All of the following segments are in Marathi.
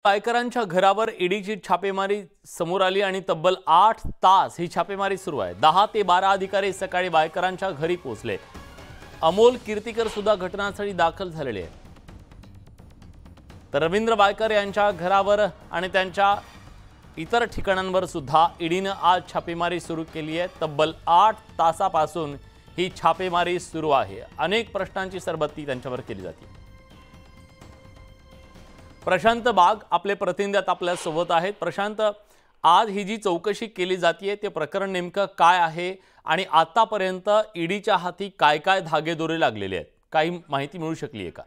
वायकरांच्या घरावर ईडीची छापेमारी समोर आली आणि तब्बल 8 तास ही छापेमारी सुरू आहे। 10 ते 12 अधिकारी सकाळी वायकरांच्या घरी पोहोचले। अमोल कीर्तिकर सुद्धा घटनास्थळी दाखल झालेले आहेत। तर रवींद्र वायकर यांच्या घरावर आणि त्यांच्या इतर ठिकाणांवर सुद्धा ईडीने आज छापेमारी सुरू केली आहे। तब्बल 8 तासापासून ही छापेमारी सुरू आहे। अनेक प्रश्नांची सरबत्ती त्यांच्यावर केली जाते। प्रशांत बाग आपले प्रतिनिधी आपल्या सोबत आहेत। प्रशांत, आज ही जी चौकशी केली जाते ते प्रकरण नेमकं काय आहे आणि आतापर्यंत ईडीच्या हाती काय काय धागेदोरे लागलेले आहेत, काही माहिती मिळू शकली आहे का?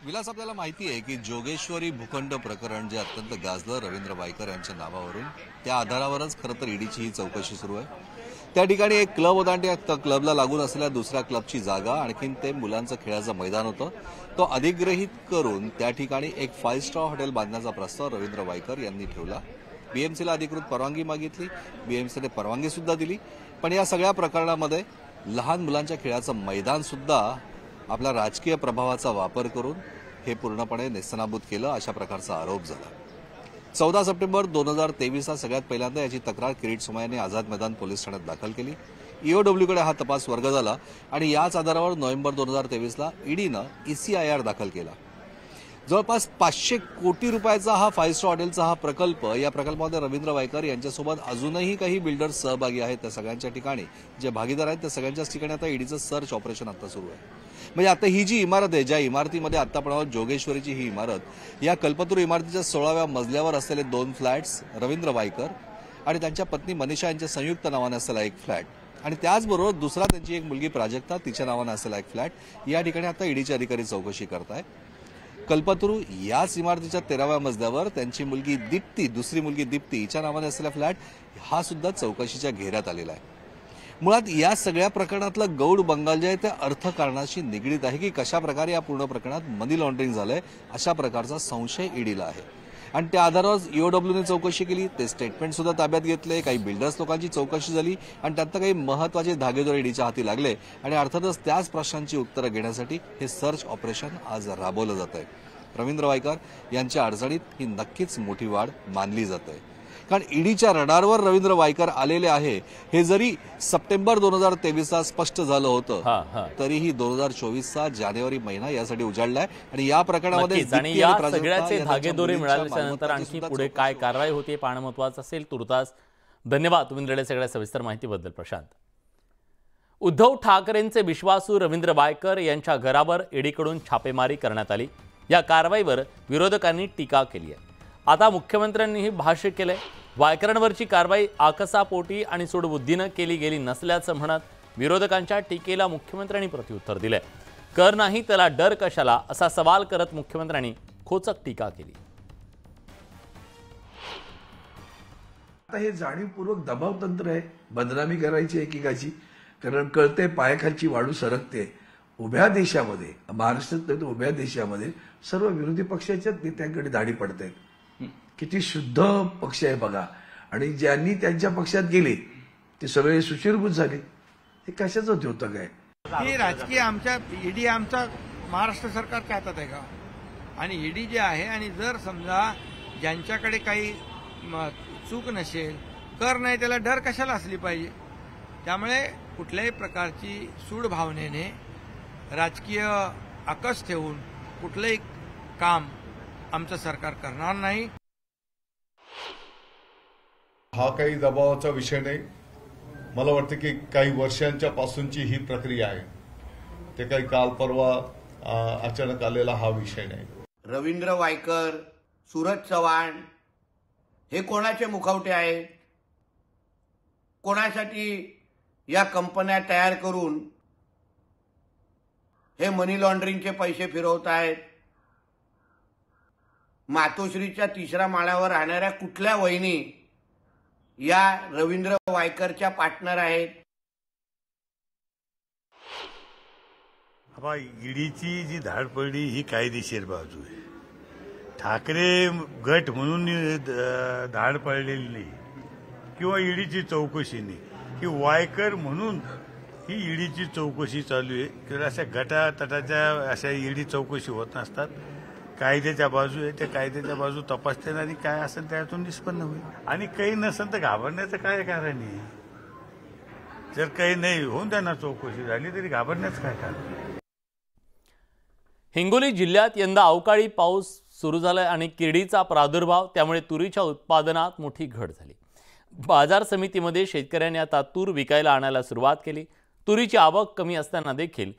विलास, आपल्याला माहिती आहे की जोगेश्वरी भूखंड प्रकरण जे अत्यंत गाजलं रवींद्र वायकर यांच्या नावावरून, त्या आधारावरच खरं तर ईडीची ही चौकशी सुरू आहे। त्या ठिकाणी एक क्लब होता आणि त्या क्लबला लागून असलेल्या दुसऱ्या क्लबची जागा, आणखीन ते मुलांचं खेळाचं मैदान होतं, तो अधिग्रहित करून त्या ठिकाणी एक 5 स्टार हॉटेल बांधण्याचा प्रस्ताव रवींद्र वायकर यांनी ठेवला। बीएमसीला अधिकृत परवानगी मागितली, बीएमसीने परवानगी सुद्धा दिली, पण या सगळ्या प्रकरणामध्ये लहान मुलांच्या खेळाचं मैदान सुद्धा आपला राजकीय प्रभावाचा वापर करून हे पूर्णपणे नेस्तनाबूत केलं, अशा प्रकारचा आरोप झाला। 14 सप्टेंबर 2023ला सगळ्यात पहिल्यांदा याची तक्रार किरीट सोमय्यांनी आझाद मैदान पोलीस ठाण्यात दाखल केली। ईओडब्ल्यूकडे हा तपास वर्ग झाला आणि याच आधारावर नोव्हेंबर 2023ला ईडीनं ECIR दाखल केला। जवळपास 500 कोटी रुपयाचा हा 5 स्टार हॉटेलचा हा प्रकल्प, या प्रकल्पामध्ये रवींद्र वायकर यांच्यासोबत अजूनही काही बिल्डर्स सहभागी आहेत। त्या सगळ्यांच्या ठिकाणी जे भागीदार आहेत त्या सगळ्यांच्याच ठिकाणी आता ईडीचं सर्च ऑपरेशन आता सुरू आहे। म्हणजे आता ही जी इमारत आहे, ज्या इमारतीमध्ये आतापर्यंत जोगेश्वरीची ही इमारत, या कल्पतरू इमारतीच्या 16व्या मजल्यावर असलेले 2 फ्लॅट्स रवींद्र वायकर आणि त्यांच्या पत्नी मनीषा यांच्या संयुक्त नावाने असलेला एक फ्लॅट, आणि त्याचबरोबर दुसरा त्यांची एक मुलगी प्राजक्ता, तिच्या नावाने असलेला एक फ्लॅट, या ठिकाणी आता ईडीचे अधिकारी चौकशी करताय। कल्पतरू याच इमारतीच्या 13व्या मजल्यावर त्यांची मुलगी दीप्ती, दुसरी मुलगी दीप्ती हिच्या नावाने असलेला फ्लॅट, हा सुद्धा चौकशीच्या घेऱ्यात आलेला आहे। मुळात या सगळ्या प्रकरणातलं गौड बंगाल जे आहे ते अर्थकारणाशी निगडीत आहे की कशा प्रकारे या पूर्ण प्रकरणात मनी लॉन्ड्रिंग झालंय, अशा प्रकारचा संशय ईडीला आहे। आणि त्या आधारावर ईओडब्ल्यूने चौकशी केली, ते स्टेटमेंट सुद्धा ताब्यात घेतले, काही बिल्डर्स लोकांची चौकशी झाली आणि त्यात काही महत्त्वाचे धागेदोरे ईडीच्या हाती लागले आणि अर्थातच त्याच प्रश्नांची उत्तरं घेण्यासाठी हे सर्च ऑपरेशन आज राबवलं जात आहे। रवींद्र वायकर यांच्या अडचणीत ही नक्कीच मोठी वाढ मानली जाते, कारण ईडीच्या रडारवर रवींद्र वायकर आलेले आहे हे जरी सप्टेंबर 2023ला स्पष्ट झालं होतं, तरीही 2024चा जानेवारी महिना यासाठी उजाडलाय आणि या प्रकरणामध्ये सगळ्याचे धागेदोरे मिळाल्यानंतर आणखी पुढे काय कारवाई होते पाहणं महत्त्वाचं असेल। तुर्तास धन्यवाद तुम्ही दिलेल्या सगळ्या सविस्तर माहितीबद्दल प्रशांत। उद्धव ठाकरेंचे विश्वासू रवींद्र वायकर यांच्या घरावर ईडीकडून छापेमारी करण्यात आली। या कारवाईवर विरोधकांनी टीका केली आहे। आता मुख्यमंत्र्यांनीही भाष्य केलंय। वायकरांवरची कारवाई आकसापोटी आणि सूडबुद्धीनं केली गेली नसल्याचं म्हणत विरोधकांच्या टीकेला मुख्यमंत्र्यांनी प्रत्युत्तर दिलंय। कर नाही त्याला डर कशाला असा सवाल करत मुख्यमंत्र्यांनी खोचक टीका केली। आता हे जाणीवपूर्वक दबाव तंत्र आहे, बदनामी करायची एकेकाची, कारण कळते पायाखालची वाळू सरकते। उभ्या देशामध्ये, महाराष्ट्रात नाही तर उभ्या देशामध्ये सर्व विरोधी पक्षाच्या नेत्यांकडे दाढी पडते। किती शुद्ध पक्ष आहे बघा, आणि ज्यांनी त्यांच्या पक्षात गेले ते सगळे सुशीलभूत झाले। हे कशाचं होतं काय? ही राजकीय आमच्या ईडी आमचा महाराष्ट्र सरकारच्या हातात आहे का? आणि ईडी जे आहे, आणि जर समजा ज्यांच्याकडे काही चूक नसेल, कर नाही त्याला डर कशाला असली पाहिजे? त्यामुळे कुठल्याही प्रकारची सूड भावनेने राजकीय आकस ठेवून कुठलंही काम आमचं सरकार करणार नाही। हा काही दबावाचा विषय नाही। मला वाटतं की काही वर्षांच्या पासूनची ही प्रक्रिया आहे, ते काही काल परवा अचानक आलेला हा विषय नाही। रवींद्र वायकर, सूरज चव्हाण हे कोणाचे मुखवटे आहेत? कोणासाठी या कंपन्या तयार करून हे मनी लॉन्ड्रिंगचे पैसे फिरवत आहेत? मातोश्रीच्या 3ऱ्या माळ्यावर राहणाऱ्या कुठल्या वहिनी या रवींद्र वायकरच्या पार्टनर आहेत? ईडीची जी धाडपडी ही कायदेशीर बाजू आहे। ठाकरे गट म्हणून धाड पडलेली नाही किंवा ईडीची चौकशी नाही, की वायकर म्हणून ही ईडीची चौकशी चालू आहे. तर अशा गटातटाच्या अशा ईडी चौकशी होत नसतात. कायद्याच्या बाजू आहे, त्या कायद्याच्या बाजू तपासते आणि काय असेल त्यातून निष्पन्न होईल. आणि काही नसेल तर घाबरण्याचं काय कारण आहे. जर काही नाही होऊन त्यांना चौकशी झाली तरी घाबरण्याचं काय कारण. हिंगोली जिल्ह्यात यंदा अवकाळी पाऊस सुरू झालाय आणि किडीचा प्रादुर्भाव, त्यामुळे तुरीच्या उत्पादनात मोठी घट झाली. बाजार समितीमध्ये शेतकऱ्यांनी आता तूर विकायला आणायला सुरुवात केली. तुरीची आवक कमी असताना देखील